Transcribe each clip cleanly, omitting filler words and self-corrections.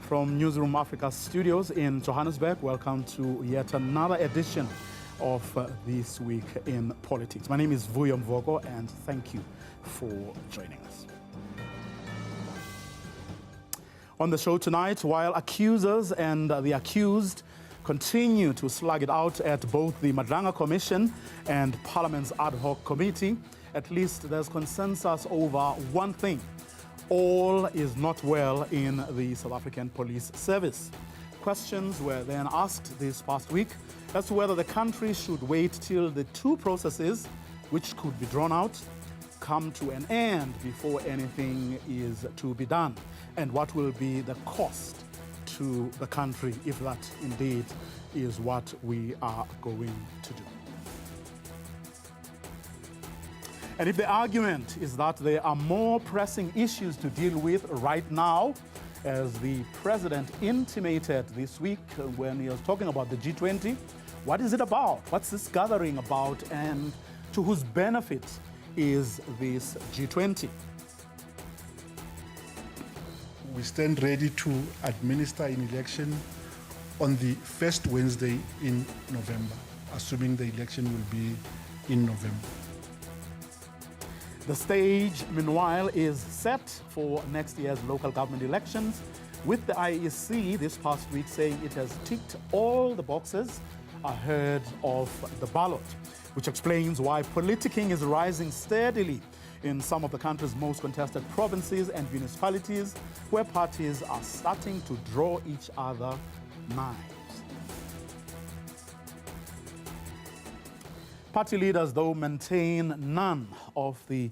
From Newzroom Afrika studios in Johannesburg, welcome to yet another edition of This Week in Politics. My name is Vuyo Mvoko, and thank you for joining us. On the show tonight, while accusers and the accused continue to slug it out at both the Madlanga Commission and Parliament's ad hoc committee, at least there's consensus over one thing: all is not well in the South African Police Service. Questions were then asked this past week as to whether the country should wait till the two processes, which could be drawn out, come to an end before anything is to be done, and what will be the cost to the country if that indeed is what we are going to do. And if the argument is that there are more pressing issues to deal with right now, as the president intimated this week when he was talking about the G20, what is it about? What's this gathering about, and to whose benefit is this G20? We stand ready to administer an election on the first Wednesday in November, assuming the election will be in November. The stage, meanwhile, is set for next year's local government elections, with the IEC this past week saying it has ticked all the boxes ahead of the ballot, which explains why politicking is rising steadily in some of the country's most contested provinces and municipalities, where parties are starting to draw each other knives. Party leaders, though, maintain none of the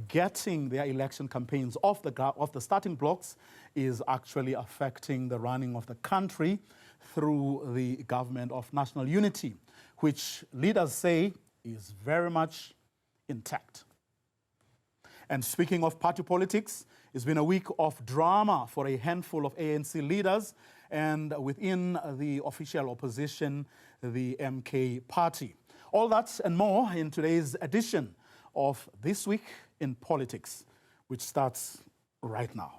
getting their election campaigns off the starting blocks is actually affecting the running of the country through the government of national unity, which leaders say is very much intact. And speaking of party politics, it's been a week of drama for a handful of ANC leaders and within the official opposition, the MK party. All that and more in today's edition of This Week in Politics, which starts right now.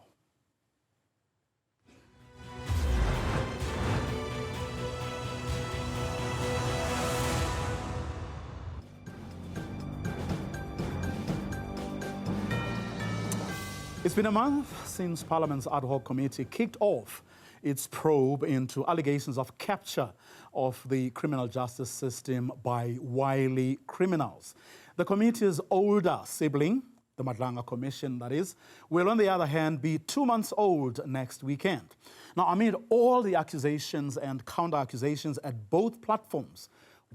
It's been a month since Parliament's ad hoc committee kicked off its probe into allegations of capture of the criminal justice system by wily criminals. The committee's older sibling, the Madlanga Commission, that is, will on the other hand be 2 months old next weekend. Now, amid all the accusations and counter-accusations at both platforms,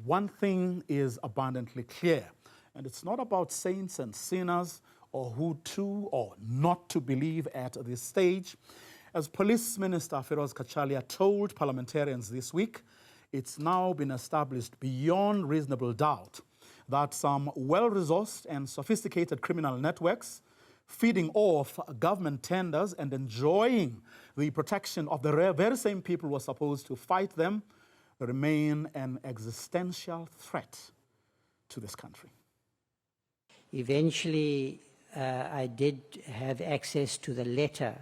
one thing is abundantly clear, and it's not about saints and sinners or who to or not to believe at this stage. As Police Minister Feroz Kachalia told parliamentarians this week, it's now been established beyond reasonable doubt that some well-resourced and sophisticated criminal networks feeding off government tenders and enjoying the protection of the very same people who are supposed to fight them remain an existential threat to this country. Eventually, I did have access to the letter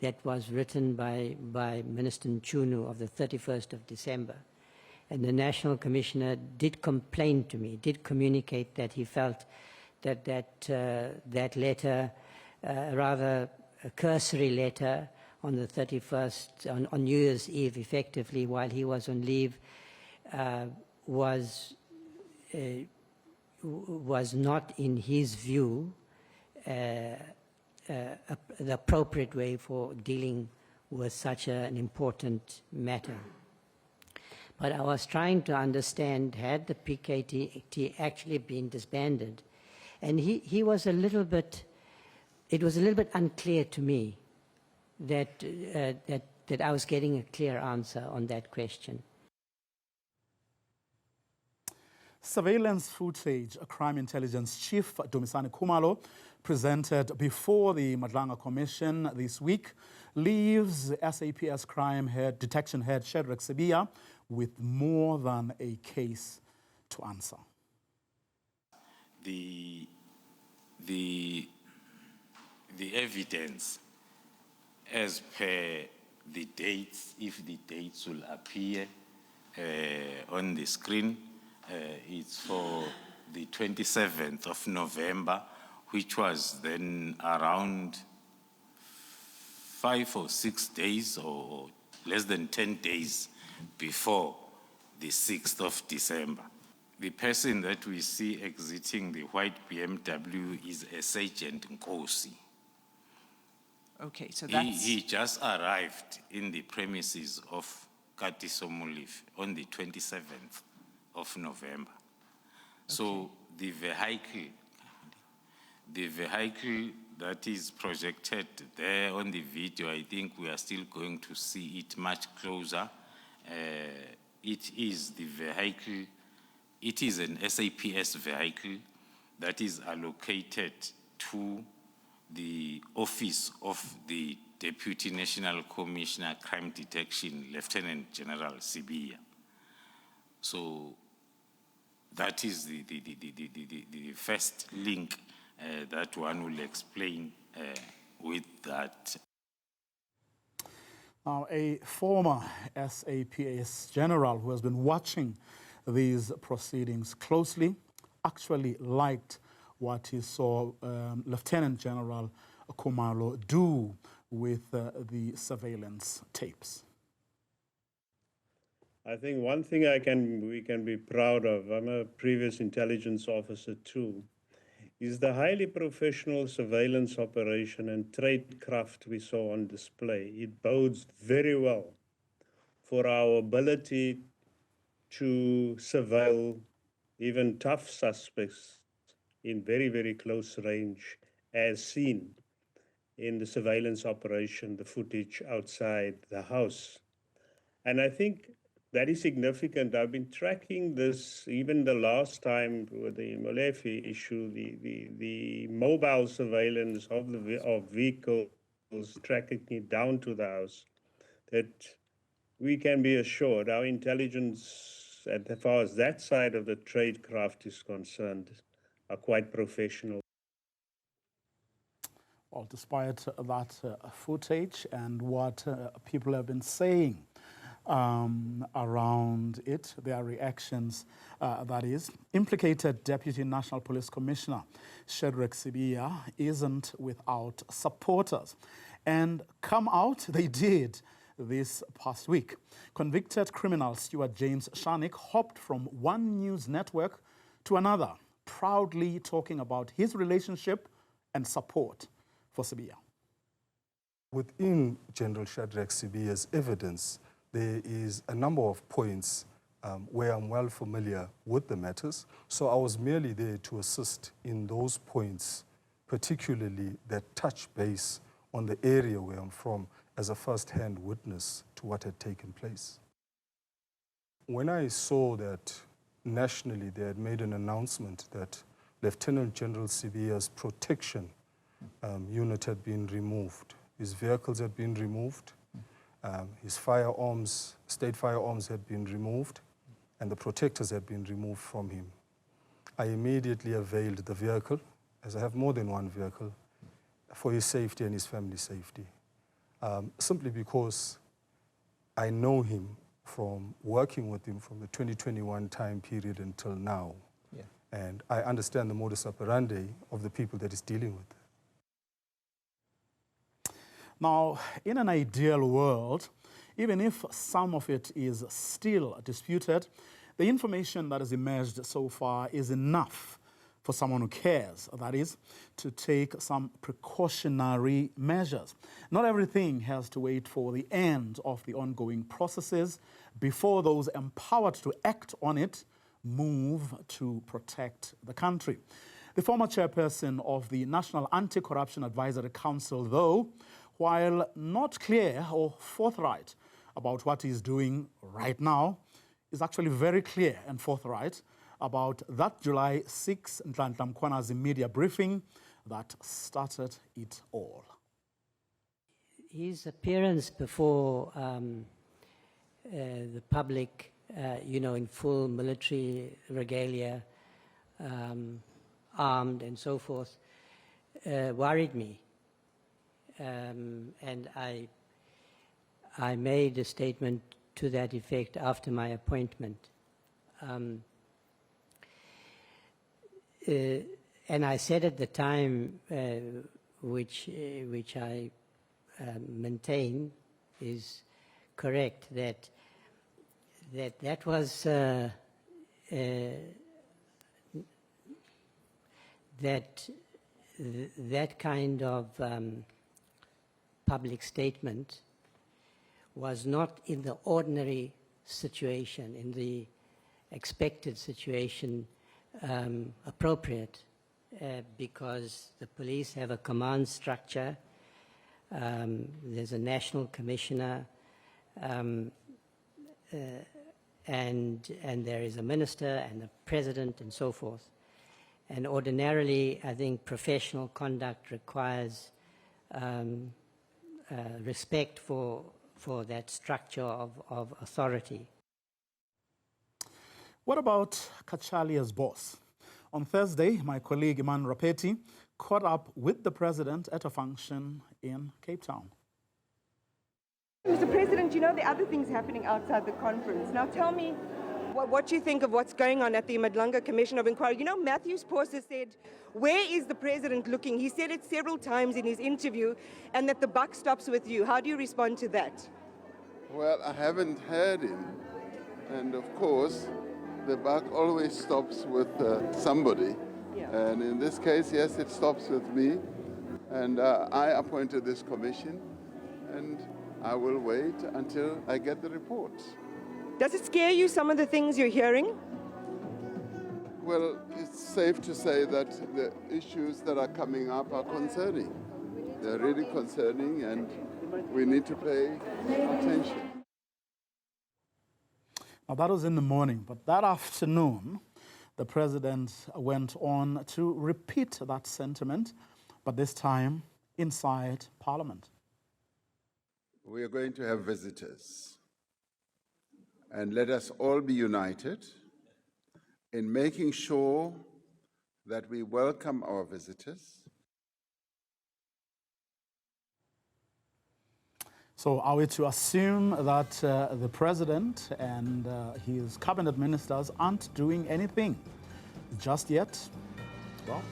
that was written by Minister Nchunu of the 31st of December. And the National Commissioner did complain to me, did communicate that he felt that that letter, rather a cursory letter on the 31st, on New Year's Eve, effectively, while he was on leave, was not, in his view, the appropriate way for dealing with such an important matter. But I was trying to understand, had the PKT actually been disbanded? And he was a little bit, it was a little bit unclear to me that I was getting a clear answer on that question. Surveillance footage, a crime intelligence chief, Dumisani Khumalo, presented before the Madlanga Commission this week, leaves SAPS crime detection head Shadrack Sibia with more than a case to answer. The evidence as per the dates, if the dates will appear on the screen. It's for the 27th of November, which was then around 5 or 6 days or less than 10 days before the 6th of December. The person that we see exiting the white BMW is a Sergeant Nkosi. Okay, so that's... He just arrived in the premises of Katiso Mulifi on the 27th of November. So the vehicle that is projected there on the video, I think we are still going to see it much closer. It is the vehicle, it is an SAPS vehicle that is allocated to the office of the Deputy National Commissioner Crime Detection, Lieutenant General Sibiya. So that is the first link that one will explain with that. Now, a former SAPS general who has been watching these proceedings closely actually liked what he saw Lieutenant General Khumalo do with the surveillance tapes. I think one thing we can be proud of, I'm a previous intelligence officer too, is the highly professional surveillance operation and tradecraft we saw on display. It bodes very well for our ability to surveil even tough suspects in very, very close range, as seen in the surveillance operation, the footage outside the house. And I think that is significant. I've been tracking this even the last time with the Molefe issue, the mobile surveillance of vehicles tracking it down to the house, that we can be assured our intelligence, as far as that side of the tradecraft is concerned, are quite professional. Well, despite that footage and what people have been saying around it, their reactions, that is, implicated Deputy National Police Commissioner Shadrack Sibiya isn't without supporters. And come out, they did this past week. Convicted criminal Stuart James Sharnick hopped from one news network to another, proudly talking about his relationship and support for Sibiya. Within General Shadrack Sibiya's evidence, there is a number of points where I'm well familiar with the matters, so I was merely there to assist in those points, particularly that touch base on the area where I'm from as a first-hand witness to what had taken place. When I saw that nationally they had made an announcement that Lieutenant General Sibiya's protection unit had been removed, his vehicles had been removed, his firearms, state firearms had been removed, and the protectors had been removed from him, I immediately availed the vehicle, as I have more than one vehicle, for his safety and his family's safety. Simply because I know him from working with him from the 2021 time period until now. Yeah. And I understand the modus operandi of the people that he's dealing with. Now, in an ideal world, even if some of it is still disputed, the information that has emerged so far is enough for someone who cares, that is, to take some precautionary measures. Not everything has to wait for the end of the ongoing processes before those empowered to act on it move to protect the country. The former chairperson of the National Anti-Corruption Advisory Council, though, while not clear or forthright about what he's doing right now, is actually very clear and forthright about that July 6 Nhlanhla Mkhwanazi media briefing that started it all. His appearance before the public, you know, in full military regalia, armed and so forth, worried me. And I I made a statement to that effect after my appointment. And I said at the time, which I maintain is correct, that was that kind of public statement was not in the ordinary situation, in the expected situation, appropriate, because the police have a command structure, there's a national commissioner, and there is a minister and a president and so forth. And ordinarily, I think professional conduct requires respect for that structure of authority. What about Kachalia's boss? On Thursday, my colleague Iman Rapeti caught up with the president at a function in Cape Town. Mr. President, you know the other things happening outside the conference. Now tell me what you think of what's going on at the Madlanga Commission of Inquiry. You know, Matthew's Porter said, where is the president looking? He said it several times in his interview, and that the buck stops with you. How do you respond to that? Well, I haven't heard him. And of course, the buck always stops with somebody. Yeah. And in this case, yes, it stops with me. And I appointed this commission, and I will wait until I get the reports. Does it scare you, some of the things you're hearing? Well, it's safe to say that the issues that are coming up are concerning. They're really concerning, and we need to pay attention. Now, that was in the morning, but that afternoon, the president went on to repeat that sentiment, but this time inside Parliament. We are going to have visitors, and let us all be united in making sure that we welcome our visitors. So are we to assume that the president and his cabinet ministers aren't doing anything just yet? Well,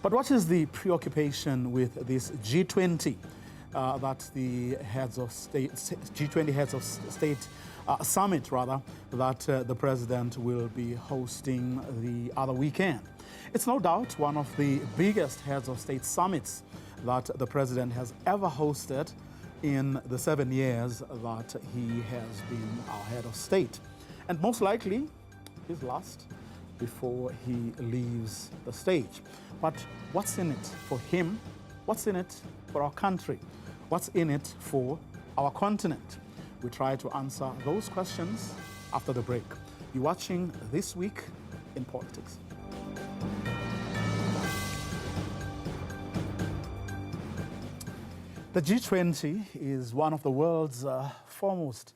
but what is the preoccupation with this G20 that the heads of state, G20 heads of state summit, rather, that the president will be hosting the other weekend? It's no doubt one of the biggest heads of state summits that the president has ever hosted in the 7 years that he has been our head of state. And most likely, his last before he leaves the stage. But what's in it for him? What's in it for our country? What's in it for our continent? We try to answer those questions after the break. You're watching This Week in Politics. The G20 is one of the world's foremost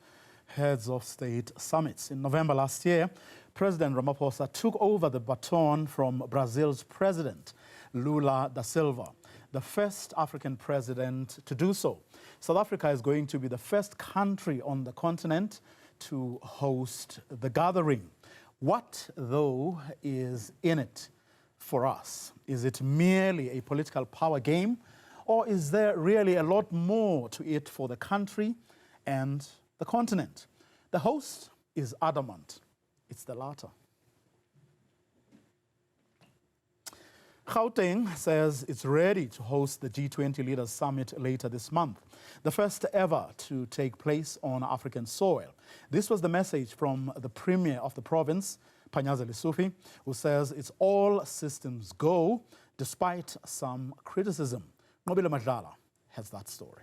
heads of state summits. In November last year, President Ramaphosa took over the baton from Brazil's president, Lula da Silva, the first African president to do so. South Africa is going to be the first country on the continent to host the gathering. What, though, is in it for us? Is it merely a political power game? Or is there really a lot more to it for the country and the continent? The host is adamant. It's the latter. Gauteng says it's ready to host the G20 Leaders Summit later this month, the first ever to take place on African soil. This was the message from the Premier of the province, Panyaza Lesufi, who says it's all systems go despite some criticism. Madlanga has that story.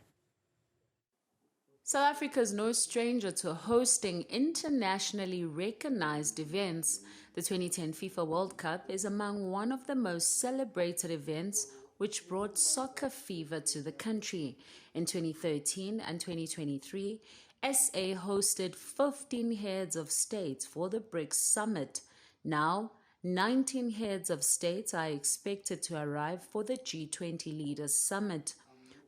South Africa is no stranger to hosting internationally recognized events. The 2010 FIFA World Cup is among one of the most celebrated events which brought soccer fever to the country. In 2013 and 2023, SA hosted 15 heads of states for the BRICS summit. Now, 19 heads of states are expected to arrive for the G20 Leaders Summit.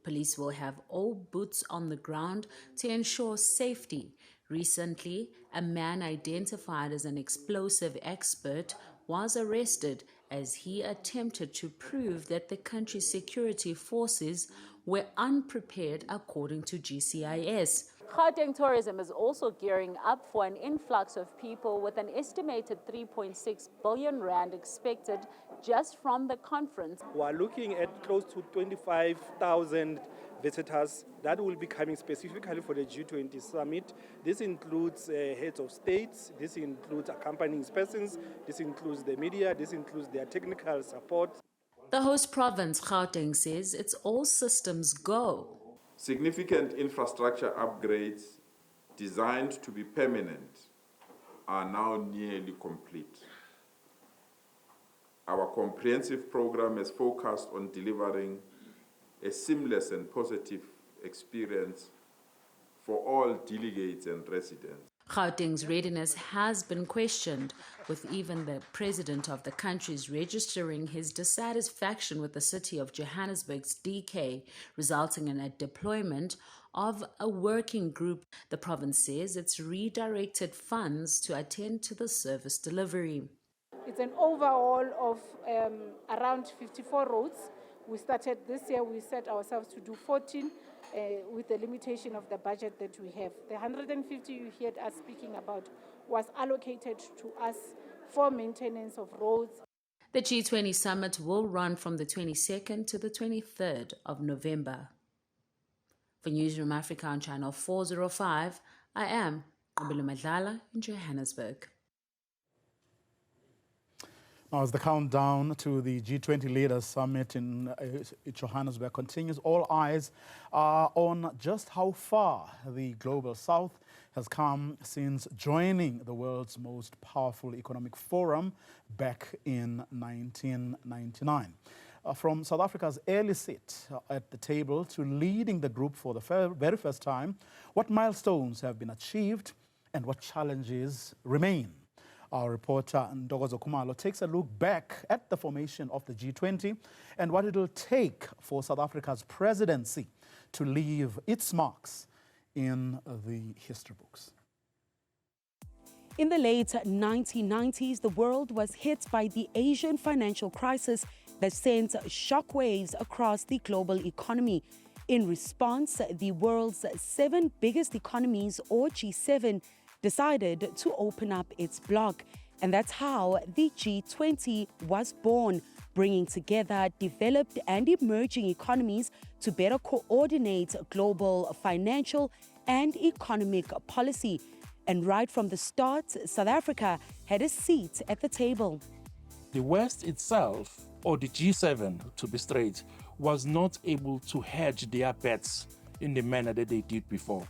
Police will have all boots on the ground to ensure safety. Recently, a man identified as an explosive expert was arrested as he attempted to prove that the country's security forces were unprepared according to GCIS. Gauteng tourism is also gearing up for an influx of people with an estimated 3.6 billion rand expected just from the conference. We are looking at close to 25,000 visitors that will be coming specifically for the G20 summit. This includes heads of states, this includes accompanying persons, this includes the media, this includes their technical support. The host province, Gauteng, says it's all systems go. Significant infrastructure upgrades designed to be permanent are now nearly complete. Our comprehensive program is focused on delivering a seamless and positive experience for all delegates and residents. Gauteng's readiness has been questioned, with even the president of the country registering his dissatisfaction with the city of Johannesburg's decay, resulting in a deployment of a working group. The province says it's redirected funds to attend to the service delivery. It's an overhaul of around 54 roads. We started this year, we set ourselves to do 14 with the limitation of the budget that we have. The 150 you heard us speaking about was allocated to us for maintenance of roads. The G20 summit will run from the 22nd to the 23rd of November. For Newzroom Afrika on Channel 405, I am Madlanga in Johannesburg. Now, as the countdown to the G20 Leaders Summit in Johannesburg continues, all eyes are on just how far the Global South has come since joining the world's most powerful economic forum back in 1999. From South Africa's early seat at the table to leading the group for the very first time, what milestones have been achieved and what challenges remain? Our reporter Ndogozo Kumalo takes a look back at the formation of the G20 and what it will take for South Africa's presidency to leave its marks in the history books. In the late 1990s, the world was hit by the Asian financial crisis that sent shockwaves across the global economy. In response, the world's 7 biggest economies, or G7, decided to open up its bloc. And that's how the G20 was born, bringing together developed and emerging economies to better coordinate global financial and economic policy. And right from the start, South Africa had a seat at the table. The West itself, or the G7 to be straight, was not able to hedge their bets in the manner that they did before.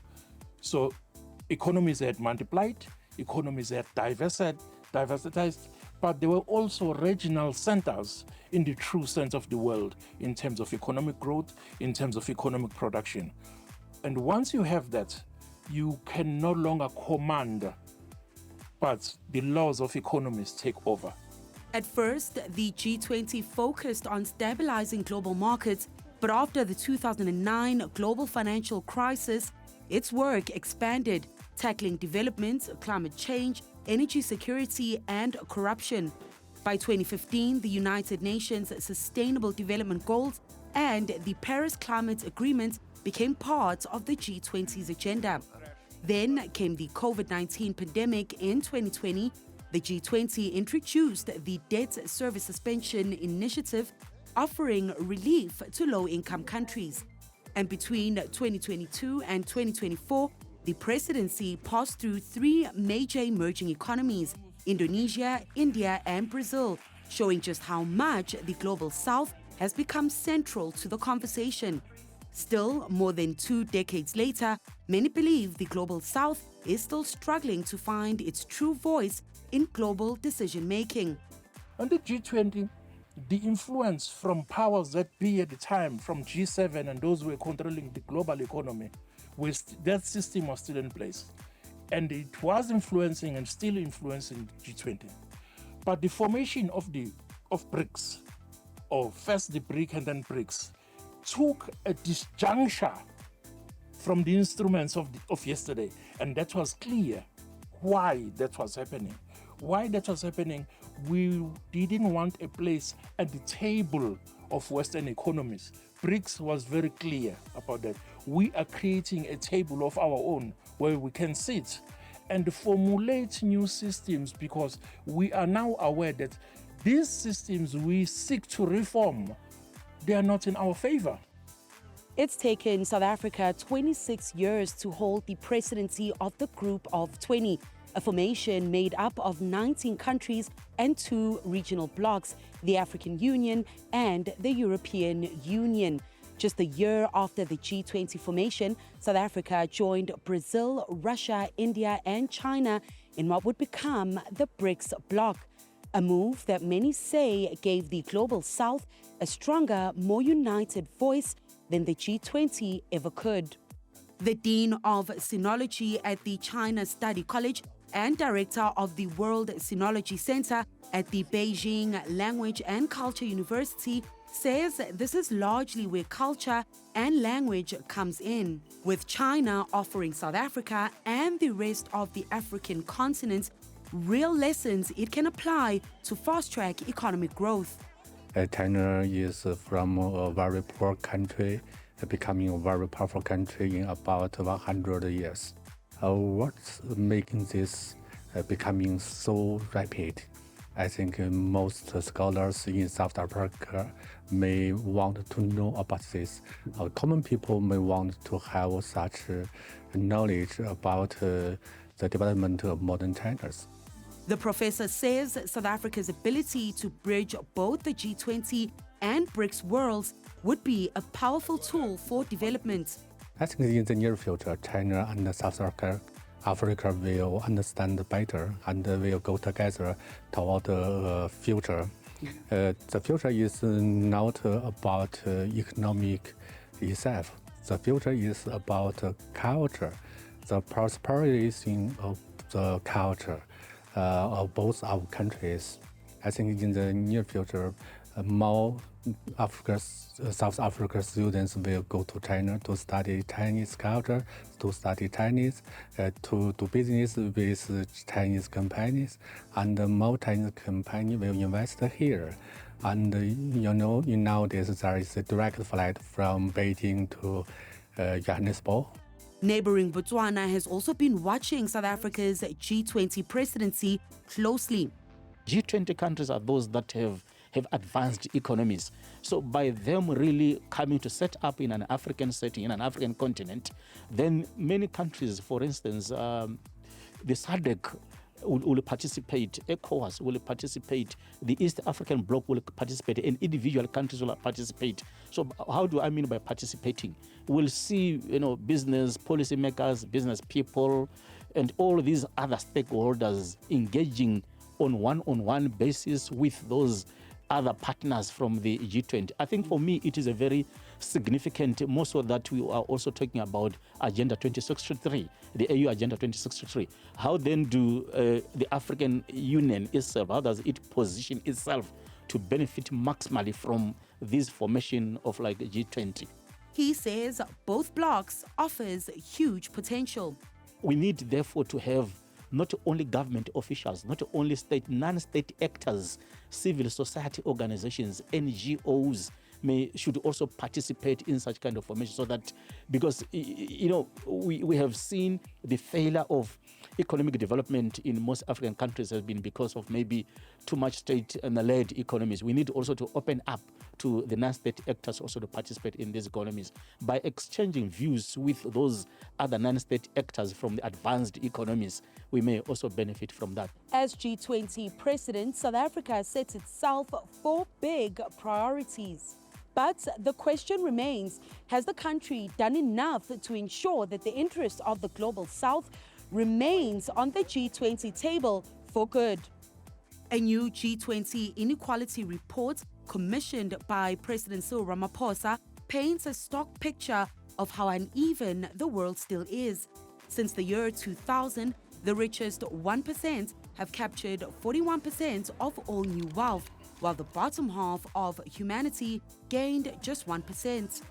So economies had multiplied, economies had diversitized, but there were also regional centers in the true sense of the word in terms of economic growth, in terms of economic production. And once you have that, you can no longer command, but the laws of economies take over. At first, the G20 focused on stabilizing global markets, but after the 2009 global financial crisis, its work expanded, tackling development, climate change, energy security, and corruption. By 2015, the United Nations Sustainable Development Goals and the Paris Climate Agreement became part of the G20's agenda. Then came the COVID-19 pandemic in 2020. The G20 introduced the Debt Service Suspension Initiative, offering relief to low-income countries. And between 2022 and 2024, the presidency passed through 3 major emerging economies, Indonesia, India, and Brazil, showing just how much the Global South has become central to the conversation. Still, more than 2 decades later, many believe the Global South is still struggling to find its true voice in global decision-making. On the G20, the influence from powers that be at the time, from G7 and those who were controlling the global economy, that system was still in place. And it was influencing and still influencing G20. But the formation of BRICS, or first the BRIC and then BRICS, took a disjuncture from the instruments of yesterday, and that was clear why that was happening. Why that was happening, we didn't want a place at the table of Western economies. BRICS was very clear about that. We are creating a table of our own where we can sit and formulate new systems, because we are now aware that these systems we seek to reform, they are not in our favor. It's taken South Africa 26 years to hold the presidency of the Group of 20, a formation made up of 19 countries and 2 regional blocs, the African Union and the European Union. Just a year after the G20 formation, South Africa joined Brazil, Russia, India and China in what would become the BRICS bloc, a move that many say gave the Global South a stronger, more united voice than the G20 ever could. The Dean of Sinology at the China Study College and Director of the World Sinology Center at the Beijing Language and Culture University says this is largely where culture and language comes in, with China offering South Africa and the rest of the African continent real lessons it can apply to fast-track economic growth. China is from a very poor country, becoming a very powerful country in about 100 years. What's making this becoming so rapid? I think most scholars in South Africa may want to know about this. Common people may want to have such knowledge about the development of modern China. The professor says South Africa's ability to bridge both the G20 and BRICS worlds would be a powerful tool for development. I think in the near future, China and South Africa will understand better and will go together toward the future. The future is not about economic itself. The future is about culture, the prosperity of the culture of both our countries. I think in the near future, more South Africa students will go to China to study Chinese culture, to study Chinese, to do business with Chinese companies, and more Chinese companies will invest here. And nowadays there is a direct flight from Beijing to Johannesburg. Neighboring Botswana has also been watching South Africa's G20 presidency closely. G20 countries are those that have advanced economies. So by them really coming to set up in an African setting, in an African continent, then many countries, for instance, the SADC will participate, ECOWAS will participate, the East African Bloc will participate, and individual countries will participate. So how do I mean by participating? We'll see, business policymakers, business people, and all these other stakeholders engaging on one-on-one basis with those other partners from the G20. I think for me it is a very significant, more so that we are also talking about Agenda 2063, the AU Agenda 2063. How then do the African Union itself, how does it position itself to benefit maximally from this formation of like G20? He says both blocs offers huge potential. We need therefore to have not only government officials, not only non-state actors, civil society organizations, NGOs should also participate in such kind of formation, so that, because we have seen the failure of economic development in most African countries has been because of maybe too much state-led economies. We need also to open up to the non-state actors also to participate in these economies. By exchanging views with those other non-state actors from the advanced economies, we may also benefit from that. As G20 president, South Africa sets itself 4 big priorities. But the question remains, has the country done enough to ensure that the interests of the Global South remains on the G20 table for good? A new G20 inequality report commissioned by President Cyril Ramaphosa paints a stock picture of how uneven the world still is. Since the year 2000, the richest 1% have captured 41% of all new wealth, while the bottom half of humanity gained just 1%.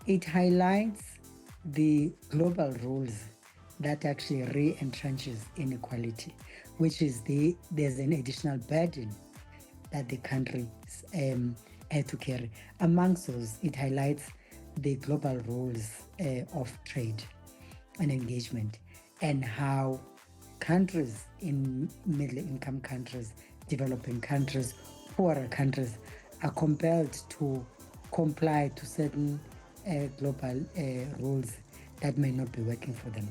It highlights the global rules that actually re-entrenches inequality, which is there's an additional burden that the countries had to carry. Amongst those, it highlights the global rules of trade and engagement, and how countries in middle-income countries, developing countries, poorer countries are compelled to comply to certain global rules that may not be working for them.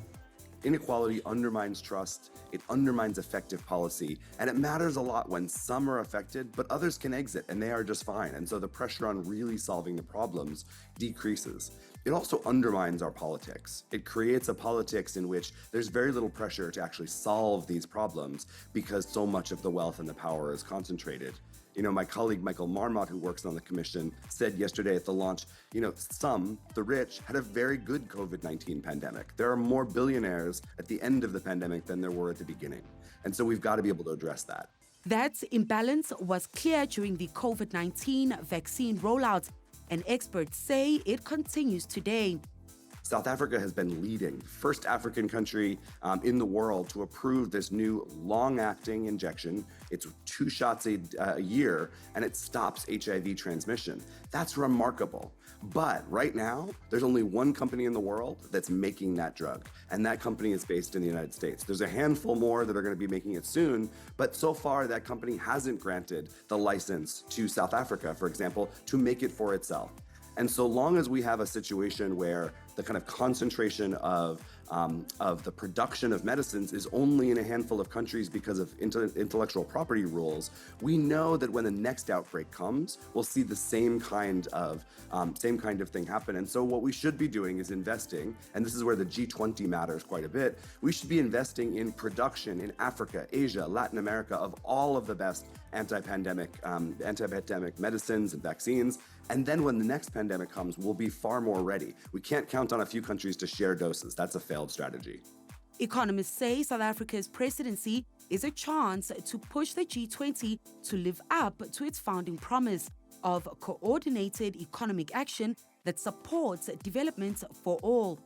Inequality undermines trust, it undermines effective policy, and it matters a lot when some are affected, but others can exit and they are just fine. And so the pressure on really solving the problems decreases. It also undermines our politics. It creates a politics in which there's very little pressure to actually solve these problems because so much of the wealth and the power is concentrated. You know, my colleague Michael Marmot, who works on the commission, said yesterday at the launch, you know, the rich, had a very good COVID-19 pandemic. There are more billionaires at the end of the pandemic than there were at the beginning. And so we've got to be able to address that. That imbalance was clear during the COVID-19 vaccine rollout, and experts say it continues today. South Africa has been leading, first African country in the world to approve this new long-acting injection. It's 2 shots a year, and it stops HIV transmission. That's remarkable. But right now, there's only one company in the world that's making that drug, and that company is based in the United States. There's a handful more that are going to be making it soon, but so far that company hasn't granted the license to South Africa, for example, to make it for itself. And so long as we have a situation where the kind of concentration of the production of medicines is only in a handful of countries because of intellectual property rules, we know that when the next outbreak comes, we'll see the same kind of thing happen. And so what we should be doing is investing, and this is where the G20 matters quite a bit. We should be investing in production in Africa, Asia, Latin America of all of the best anti-pandemic medicines and vaccines. And then when the next pandemic comes, we'll be far more ready. We can't count on a few countries to share doses. That's a failed strategy. Economists say South Africa's presidency is a chance to push the G20 to live up to its founding promise of coordinated economic action that supports development for all.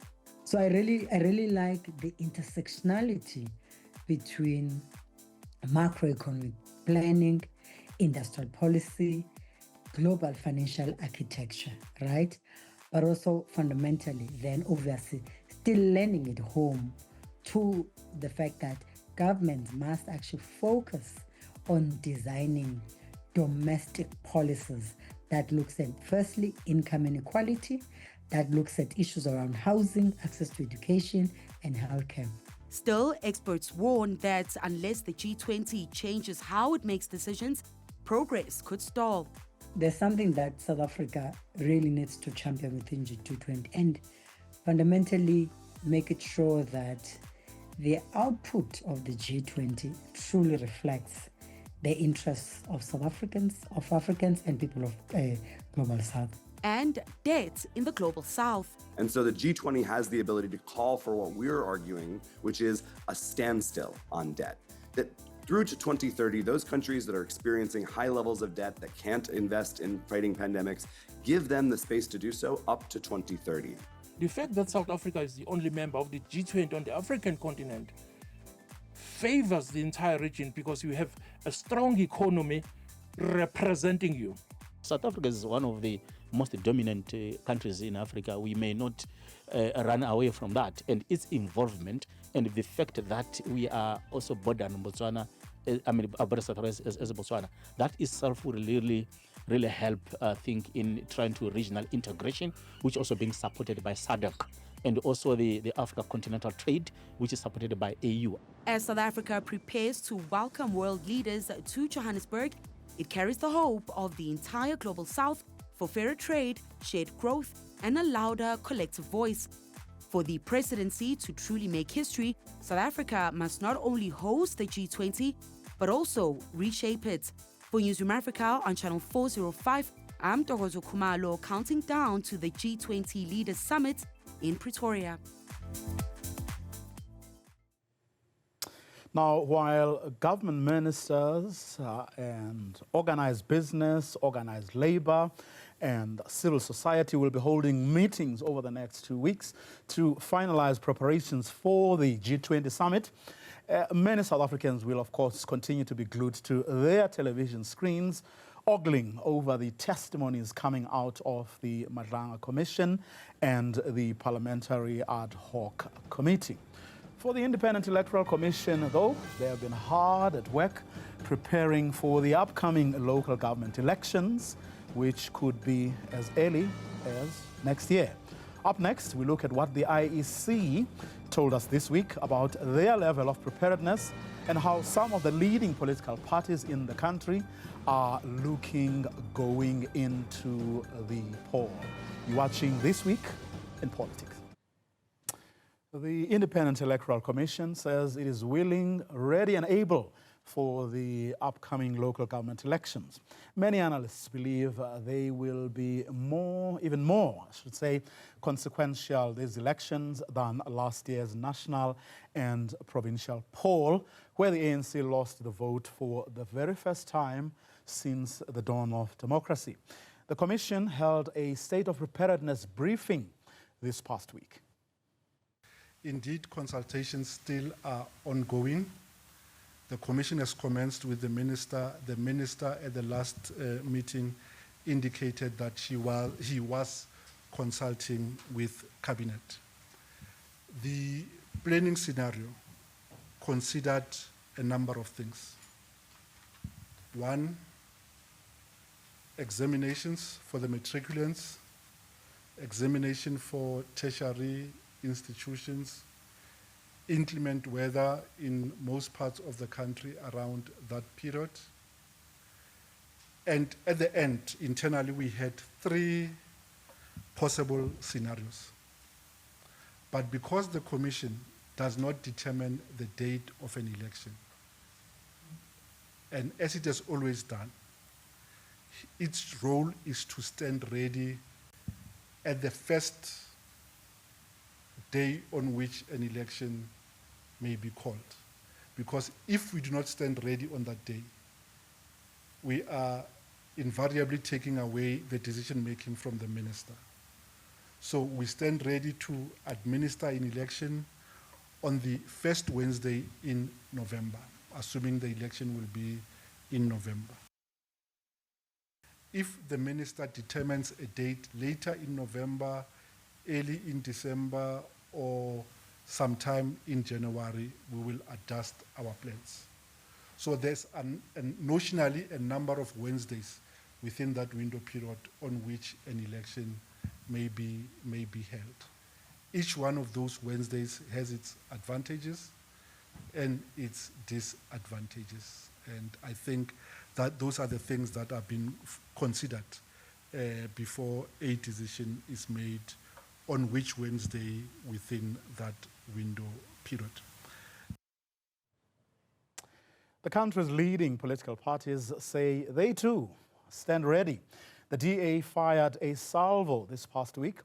So I really like the intersectionality between macroeconomic planning, industrial policy, global financial architecture, right? But also fundamentally, then obviously, still lending it home to the fact that governments must actually focus on designing domestic policies that looks at, firstly, income inequality, that looks at issues around housing, access to education, and healthcare. Still, experts warn that unless the G20 changes how it makes decisions, progress could stall. There's something that South Africa really needs to champion within G20 and fundamentally make it sure that the output of the G20 truly reflects the interests of South Africans, of Africans and people of Global South. And debt in the Global South. And so the G20 has the ability to call for what we're arguing, which is a standstill on debt. That through to 2030, those countries that are experiencing high levels of debt that can't invest in fighting pandemics, give them the space to do so up to 2030. The fact that South Africa is the only member of the G20 on the African continent favors the entire region because you have a strong economy representing you. South Africa is one of the most dominant countries in Africa. We may not run away from that, and its involvement and the fact that we are also bordering Botswana, border South Africa as Botswana, that itself will really help, I think, in trying to regional integration, which also being supported by SADC, and also the Africa Continental Trade, which is supported by AU. As South Africa prepares to welcome world leaders to Johannesburg, it carries the hope of the entire Global South for fairer trade, shared growth, and a louder collective voice. For the presidency to truly make history, South Africa must not only host the G20, but also reshape it. For Newzroom Afrika on Channel 405, I'm Togozo Kumalo, counting down to the G20 Leaders Summit in Pretoria. Now, while government ministers and organized business, organized labor, and civil society will be holding meetings over the next 2 weeks to finalize preparations for the G20 summit. Many South Africans will, of course, continue to be glued to their television screens, ogling over the testimonies coming out of the Madlanga Commission and the Parliamentary Ad Hoc Committee. For the Independent Electoral Commission, though, they have been hard at work preparing for the upcoming local government elections, which could be as early as next year. Up next, we look at what the IEC told us this week about their level of preparedness and how some of the leading political parties in the country are looking going into the poll. You're watching This Week in Politics. The Independent Electoral Commission says it is willing, ready and able for the upcoming local government elections. Many analysts believe they will be even more, consequential, these elections, than last year's national and provincial poll, where the ANC lost the vote for the very first time since the dawn of democracy. The Commission held a state of preparedness briefing this past week. Indeed, consultations still are ongoing. The Commission has commenced with the Minister. The Minister at the last meeting indicated that he was consulting with Cabinet. The planning scenario considered a number of things. One, examinations for the matriculants, examination for tertiary institutions, inclement weather in most parts of the country around that period. And at the end, internally, we had 3 possible scenarios. But because the Commission does not determine the date of an election, and as it has always done, its role is to stand ready at the first day on which an election may be called. Because if we do not stand ready on that day, we are invariably taking away the decision-making from the minister. So we stand ready to administer an election on the first Wednesday in November, assuming the election will be in November. If the minister determines a date later in November, early in December, or sometime in January, we will adjust our plans. So there's notionally a number of Wednesdays within that window period on which an election may be held. Each one of those Wednesdays has its advantages and its disadvantages. And I think that those are the things that are being considered before a decision is made on which Wednesday within that window period. The country's leading political parties say they too stand ready. The DA fired a salvo this past week,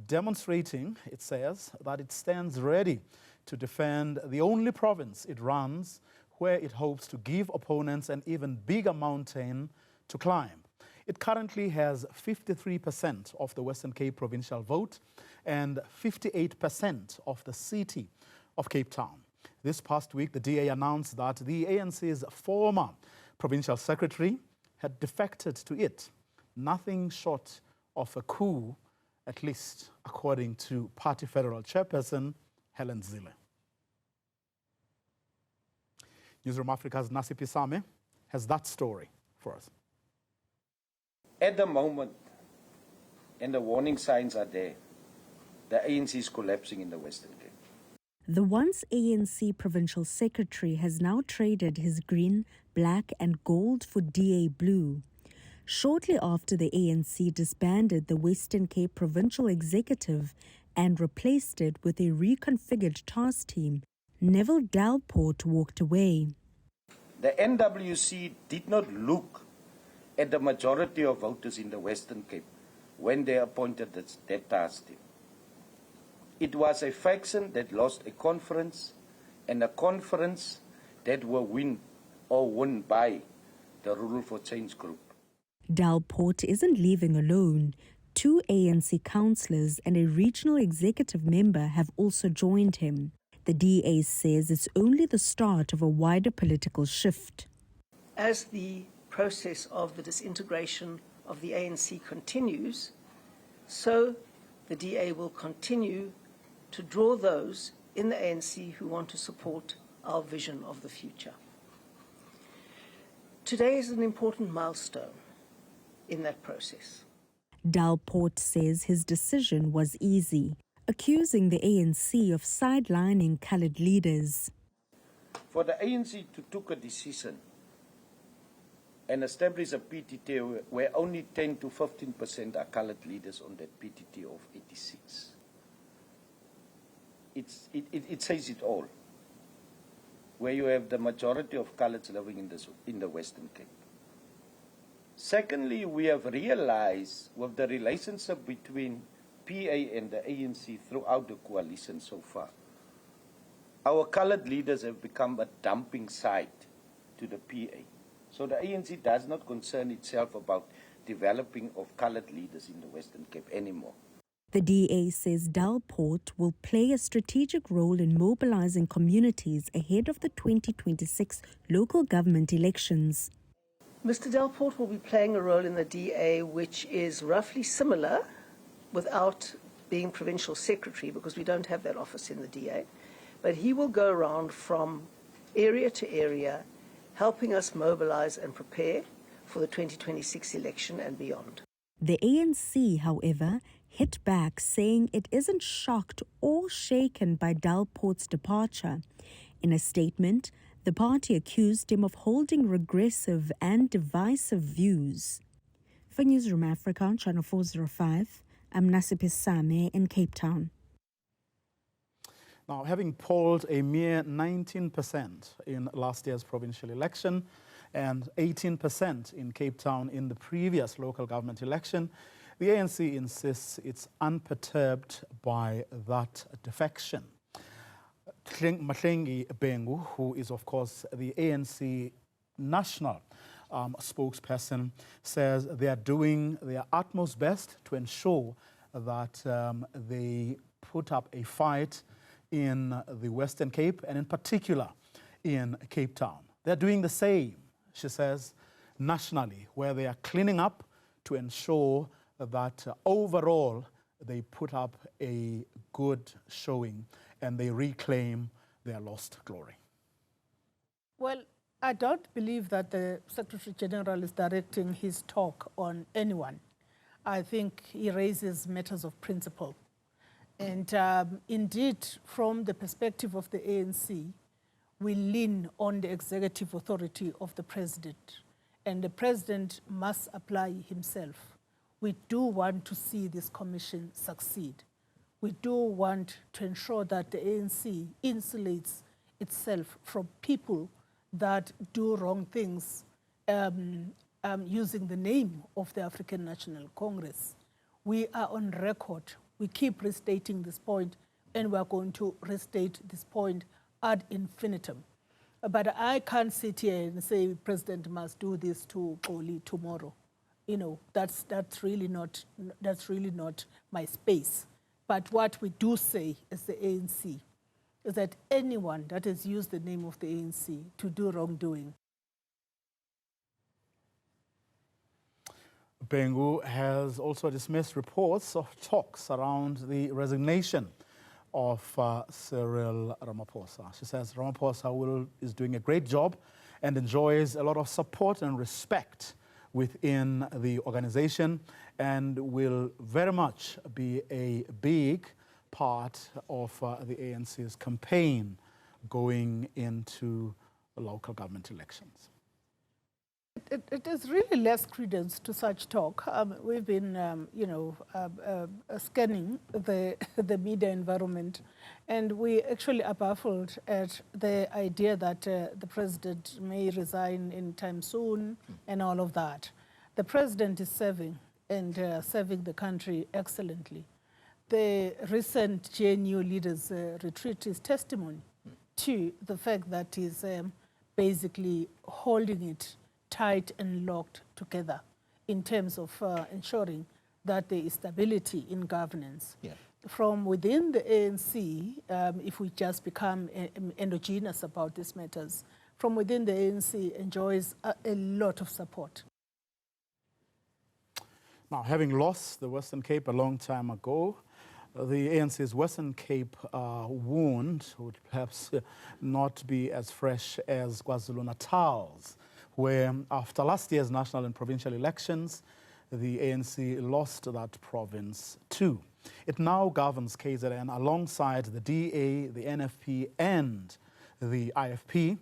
demonstrating, it says, that it stands ready to defend the only province it runs where it hopes to give opponents an even bigger mountain to climb. It currently has 53% of the Western Cape provincial vote and 58% of the city of Cape Town. This past week, the DA announced that the ANC's former provincial secretary had defected to it. Nothing short of a coup, at least according to party federal chairperson Helen Zille. Newzroom Afrika's Nasipi Same has that story for us. At the moment, and the warning signs are there, the ANC is collapsing in the Western Cape. The once ANC provincial secretary has now traded his green, black and gold for DA blue. Shortly after the ANC disbanded the Western Cape provincial executive and replaced it with a reconfigured task team, Neville Dalport walked away. The NWC did not look at the majority of voters in the Western Cape when they appointed that task team. It was a faction that lost a conference, and a conference that were won by the Rule for Change group. Delport isn't leaving alone. 2 ANC councillors and a regional executive member have also joined him. The DA says it's only the start of a wider political shift. As the process of the disintegration of the ANC continues, so the DA will continue to draw those in the ANC who want to support our vision of the future. Today is an important milestone in that process. Delport says his decision was easy, accusing the ANC of sidelining coloured leaders. For the ANC to take a decision and establish a PTT where only 10 to 15% are coloured leaders on that PTT of 86, it says it all, where you have the majority of coloureds living in the Western Cape. Secondly, we have realized with the relationship between PA and the ANC throughout the coalition so far, our coloured leaders have become a dumping site to the PA. So the ANC does not concern itself about developing of coloured leaders in the Western Cape anymore. The DA says Delport will play a strategic role in mobilizing communities ahead of the 2026 local government elections. Mr. Delport will be playing a role in the DA which is roughly similar without being provincial secretary, because we don't have that office in the DA. But he will go around from area to area, helping us mobilize and prepare for the 2026 election and beyond. The ANC, however, hit back, saying it isn't shocked or shaken by Delport's departure. In a statement, the party accused him of holding regressive and divisive views. For Newzroom Afrika, Channel 405, I'm Nasipis Same in Cape Town. Now, having polled a mere 19% in last year's provincial election and 18% in Cape Town in the previous local government election, the ANC insists it's unperturbed by that defection. Madlanga Bengu, who is, of course, the ANC national spokesperson, says they are doing their utmost best to ensure that they put up a fight in the Western Cape and in particular in Cape Town. They're doing the same, she says, nationally, where they are cleaning up to ensure that overall they put up a good showing and they reclaim their lost glory. Well, I don't believe that the Secretary General is directing his talk on anyone. I think he raises matters of principle. And indeed, from the perspective of the ANC, we lean on the executive authority of the president. And the president must apply himself. We do want to see this commission succeed. We do want to ensure that the ANC insulates itself from people that do wrong things using the name of the African National Congress. We are on record. We keep restating this point, and we are going to restate this point ad infinitum. But I can't sit here and say the president must do this to Oli tomorrow. You know, that's really not my space. But what we do say as the ANC is that anyone that has used the name of the ANC to do wrongdoing. Bengu has also dismissed reports of talks around the resignation of Cyril Ramaphosa. She says Ramaphosa is doing a great job and enjoys a lot of support and respect within the organization and will very much be a big part of the ANC's campaign going into the local government elections. It is really less credence to such talk. We've been, scanning the media environment, and we actually are baffled at the idea that the president may resign anytime soon and all of that. The president is serving and serving the country excellently. The recent GNU leaders retreat is testimony to the fact that he's basically holding it tight and locked together in terms of ensuring that there is stability in governance. Yeah. From within the ANC, if we just become endogenous about these matters, from within the ANC enjoys a lot of support. Now, having lost the Western Cape a long time ago, the ANC's Western Cape wound would perhaps not be as fresh as KwaZulu-Natal's, where after last year's national and provincial elections, the ANC lost that province too. It now governs KZN alongside the DA, the NFP, and the IFP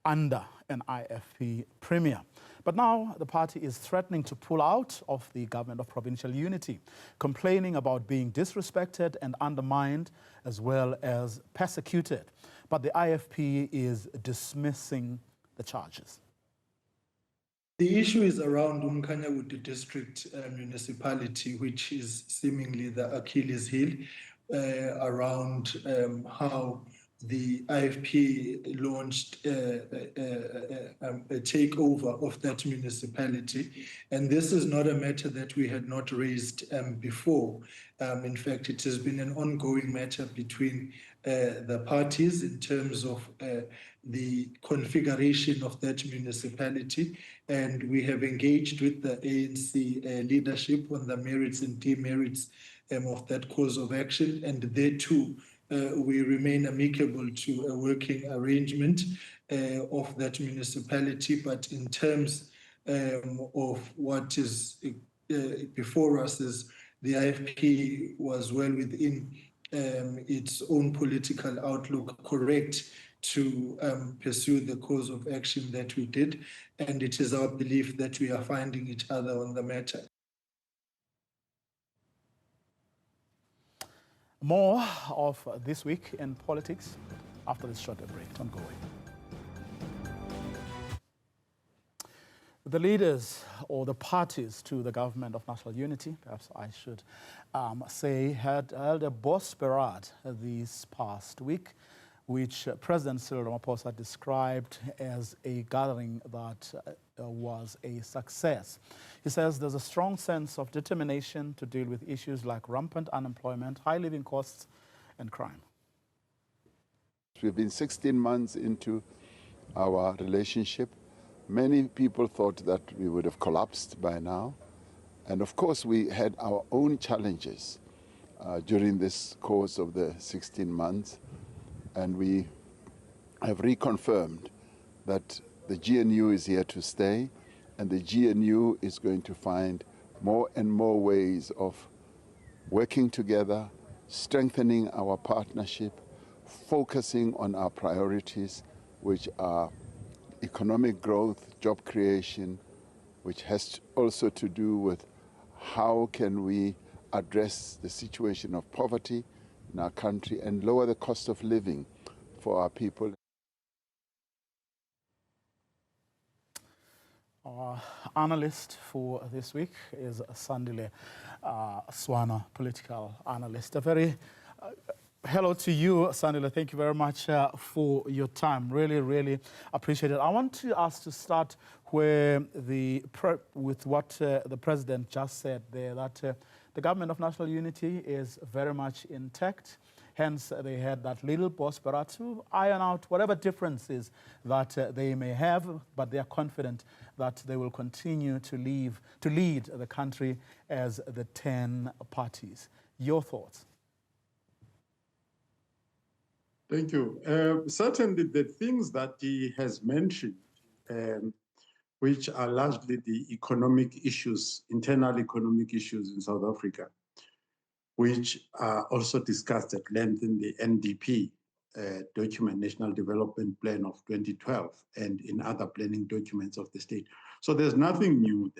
under an IFP premier. But now the party is threatening to pull out of the government of provincial unity, complaining about being disrespected and undermined as well as persecuted. But the IFP is dismissing the charges. The issue is around Umkhanyawuti district municipality, which is seemingly the Achilles heel around how the IFP launched a takeover of that municipality. And this is not a matter that we had not raised before. In fact, it has been an ongoing matter between the parties in terms of the configuration of that municipality. And we have engaged with the ANC leadership on the merits and demerits of that course of action. And they too, we remain amicable to a working arrangement of that municipality. But in terms of what is before us, is the IFP was well within its own political outlook correct to pursue the course of action that we did. And it is our belief that we are finding each other on the matter. More of This Week in Politics after this short break. Don't go away. The leaders or the parties to the government of national unity, perhaps I should say, had held a boss parade this past week, which President Cyril Ramaphosa described as a gathering that was a success. He says there's a strong sense of determination to deal with issues like rampant unemployment, high living costs, and crime. We've been 16 months into our relationship. Many people thought that we would have collapsed by now. And of course, we had our own challenges during this course of the 16 months. And we have reconfirmed that the GNU is here to stay, and the GNU is going to find more and more ways of working together, strengthening our partnership, focusing on our priorities, which are economic growth, job creation, which has also to do with how can we address the situation of poverty in our country and lower the cost of living for our people. Our analyst for this week is Sandile Swana, political analyst. A very hello to you, Sandile. Thank you very much for your time. Really, really appreciate it. I want to ask to start where with what the president just said there, that the government of national unity is very much intact. Hence, they had that little boss parade to iron out whatever differences that they may have, but they are confident that they will continue to lead the country as the 10 parties. Your thoughts? Thank you. Certainly the things that he has mentioned, which are largely the economic issues, internal economic issues in South Africa, which are also discussed at length in the NDP document, National Development Plan of 2012, and in other planning documents of the state. So there's nothing new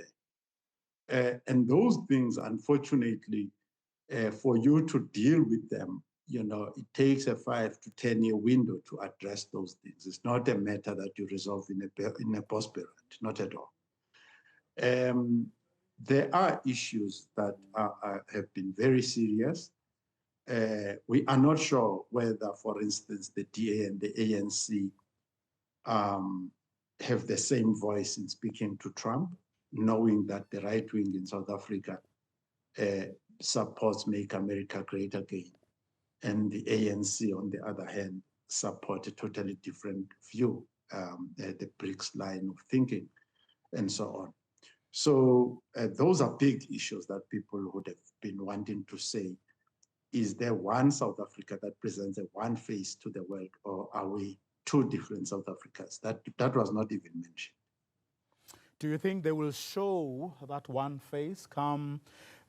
there. And those things, unfortunately, for you to deal with them, you know, it takes a 5 to 10 year window to address those things. It's not a matter that you resolve in a post period, not at all. There are issues that have been very serious. We are not sure whether, for instance, the DA and the ANC have the same voice in speaking to Trump. knowing that the right wing in South Africa supports Make America Great Again, and the ANC, on the other hand, support a totally different view, the BRICS line of thinking, and so on. So those are big issues that people would have been wanting to say. Is there one South Africa that presents a one face to the world, or are we two different South Africas? That was not even mentioned. Do you think they will show that one face come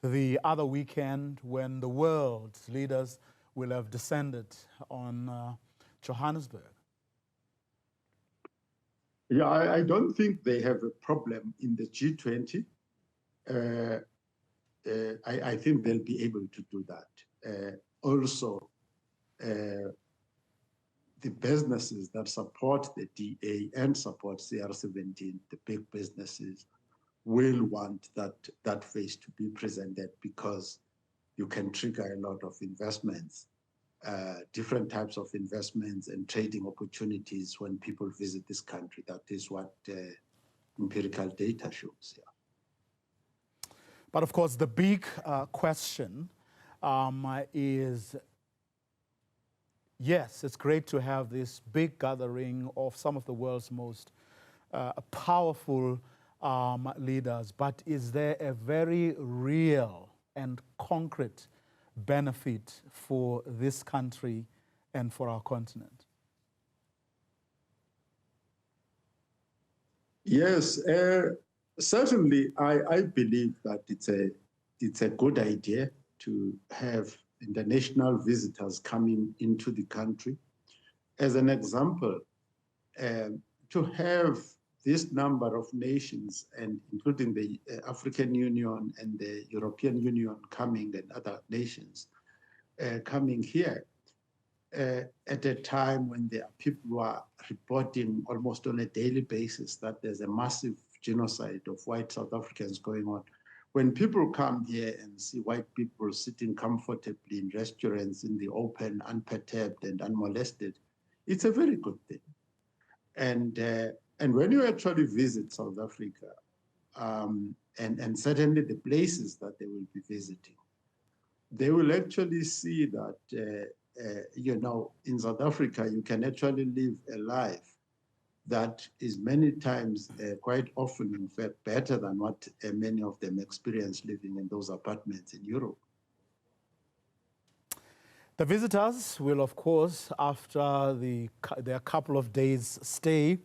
the other weekend when the world's leaders will have descended on Johannesburg? Yeah, I don't think they have a problem in the G20. I think they'll be able to do that. Also, the businesses that support the DA and support CR17, the big businesses, will want that face to be presented, because you can trigger a lot of investments, different types of investments and trading opportunities when people visit this country. That is what empirical data shows. Yeah. But of course, the big question is, yes, it's great to have this big gathering of some of the world's most powerful leaders, but is there a very real and concrete benefit for this country and for our continent? Yes, certainly I believe that it's a good idea to have international visitors coming into the country. As an example, to have this number of nations, and including the African Union and the European Union coming, and other nations coming here at a time when there are people who are reporting almost on a daily basis that there's a massive genocide of white South Africans going on. When people come here and see white people sitting comfortably in restaurants in the open, unperturbed and unmolested, it's a very good thing. And when you actually visit South Africa, and certainly the places that they will be visiting, they will actually see that, in South Africa, you can actually live a life that is many times, quite often, in fact, better than what many of them experience living in those apartments in Europe. The visitors will, of course, after their couple of days stay,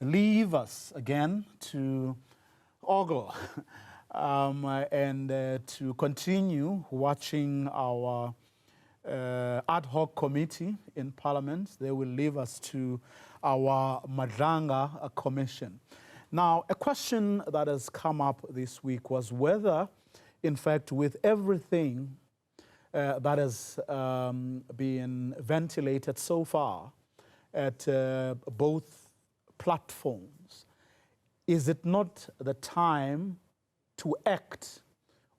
leave us again to ogle and to continue watching our ad hoc committee in Parliament. They will leave us to our Madlanga commission. Now, a question that has come up this week was whether, in fact, with everything that has been ventilated so far at both platforms, is it not the time to act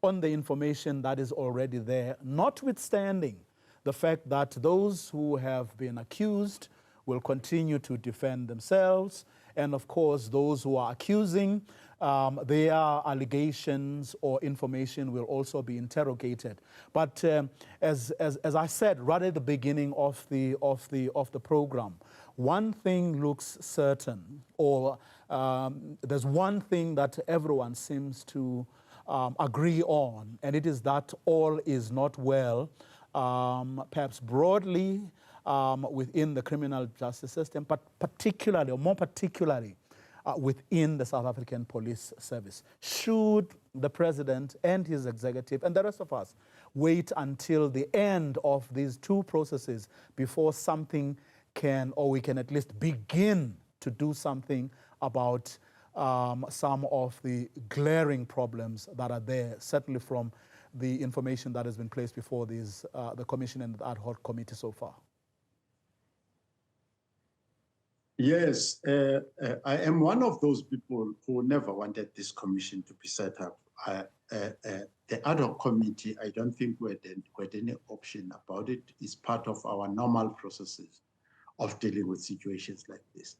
on the information that is already there, notwithstanding the fact that those who have been accused will continue to defend themselves, and of course those who are accusing, their allegations or information will also be interrogated. But as I said right at the beginning of the program, one thing looks certain, or there's one thing that everyone seems to agree on, and it is that all is not well, perhaps broadly within the criminal justice system, but particularly, or more particularly, within the South African Police Service. Should the President and his executive and the rest of us wait until the end of these two processes before something can, or we can at least begin to do something about some of the glaring problems that are there, certainly from the information that has been placed before these, the Commission and the ad hoc committee so far? Yes, I am one of those people who never wanted this commission to be set up. The ad hoc committee, I don't think we had any option about it. It's part of our normal processes of dealing with situations like this.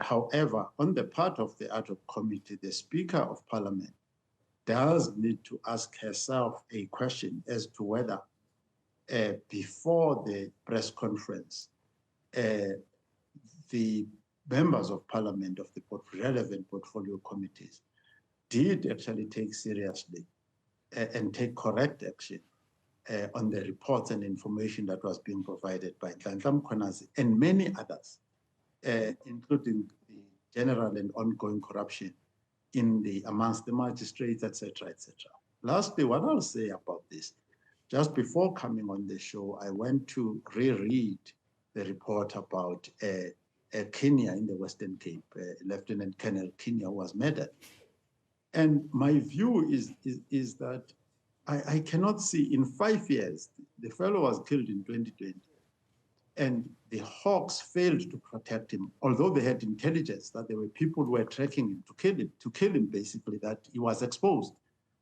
However, on the part of the ad hoc committee, the Speaker of Parliament does need to ask herself a question as to whether before the press conference, the members of Parliament of the relevant portfolio committees did actually take seriously and take correct action on the reports and information that was being provided by Nhlanhla Mkhwanazi and many others, including the general and ongoing corruption amongst the magistrates, etc., etc. Lastly, what I'll say about this, just before coming on the show, I went to reread the report about Kenya in the Western Cape, Lieutenant Colonel Kenya was murdered. And my view is that I cannot see in 5 years, the fellow was killed in 2020, and the Hawks failed to protect him, although they had intelligence that there were people who were tracking him to kill him basically, that he was exposed.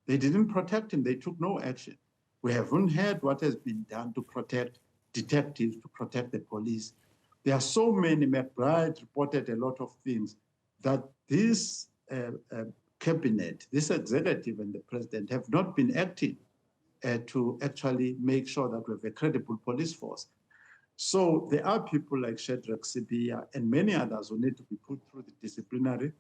They didn't protect him, they took no action. We haven't heard what has been done to protect detectives, to protect the police. There are so many. McBride reported a lot of things that this cabinet, this executive and the president have not been acting to actually make sure that we have a credible police force. So there are people like Shadrach Sibia and many others who need to be put through the disciplinary.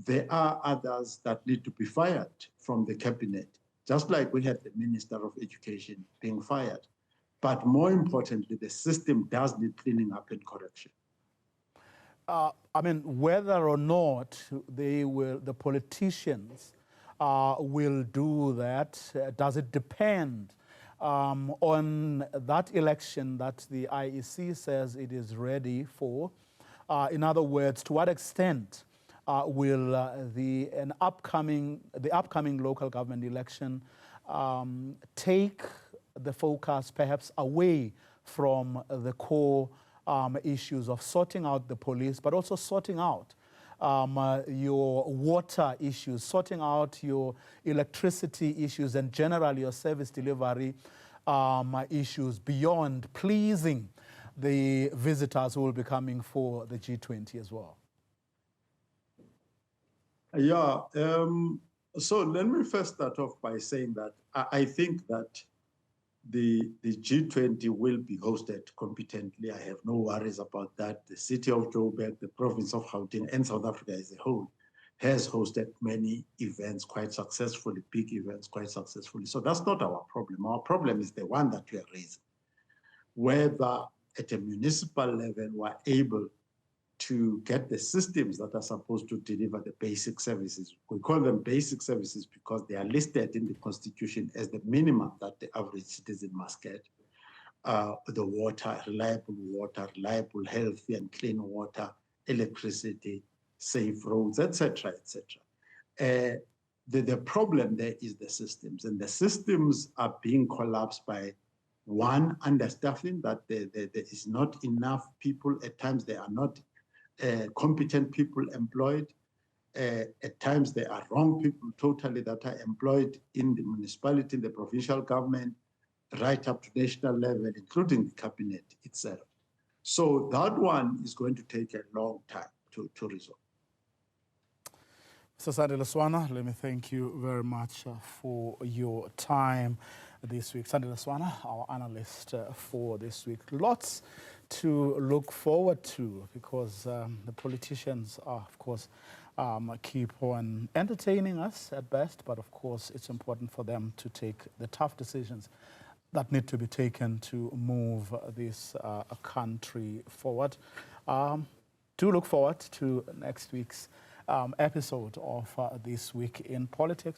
There are others that need to be fired from the cabinet, just like we had the Minister of Education being fired. But more importantly, the system does need cleaning up and correction. I mean, whether or not the politicians will do that, does it depend on that election that the IEC says it is ready for? In other words, to what extent will the upcoming local government election take the focus perhaps away from the core issues of sorting out the police, but also sorting out your water issues, sorting out your electricity issues, and generally your service delivery issues beyond pleasing the visitors who will be coming for the G20 as well? Yeah, so let me first start off by saying that I think that the G20 will be hosted competently. I have no worries about that. The city of Joburg, the province of Gauteng, and South Africa as a whole has hosted many events quite successfully, big events quite successfully. So that's not our problem. Our problem is the one that we are raising, whether at a municipal level we're able to get the systems that are supposed to deliver the basic services. We call them basic services because they are listed in the Constitution as the minimum that the average citizen must get. The water, reliable, healthy and clean water, electricity, safe roads, etc., etc. The problem there is the systems, and the systems are being collapsed by one, understaffing, that there is not enough people. At times there are not competent people employed. At times there are wrong people totally that are employed in the municipality, in the provincial government, right up to national level, including the cabinet itself. So that one is going to take a long time to resolve. Mr. Sandile Swana, let me thank you very much for your time this week. Sandile Swana, our analyst for this week. Lots to look forward to because the politicians are, of course, keep on entertaining us at best, but of course it's important for them to take the tough decisions that need to be taken to move this country forward. Do look forward to next week's episode of This Week in Politics.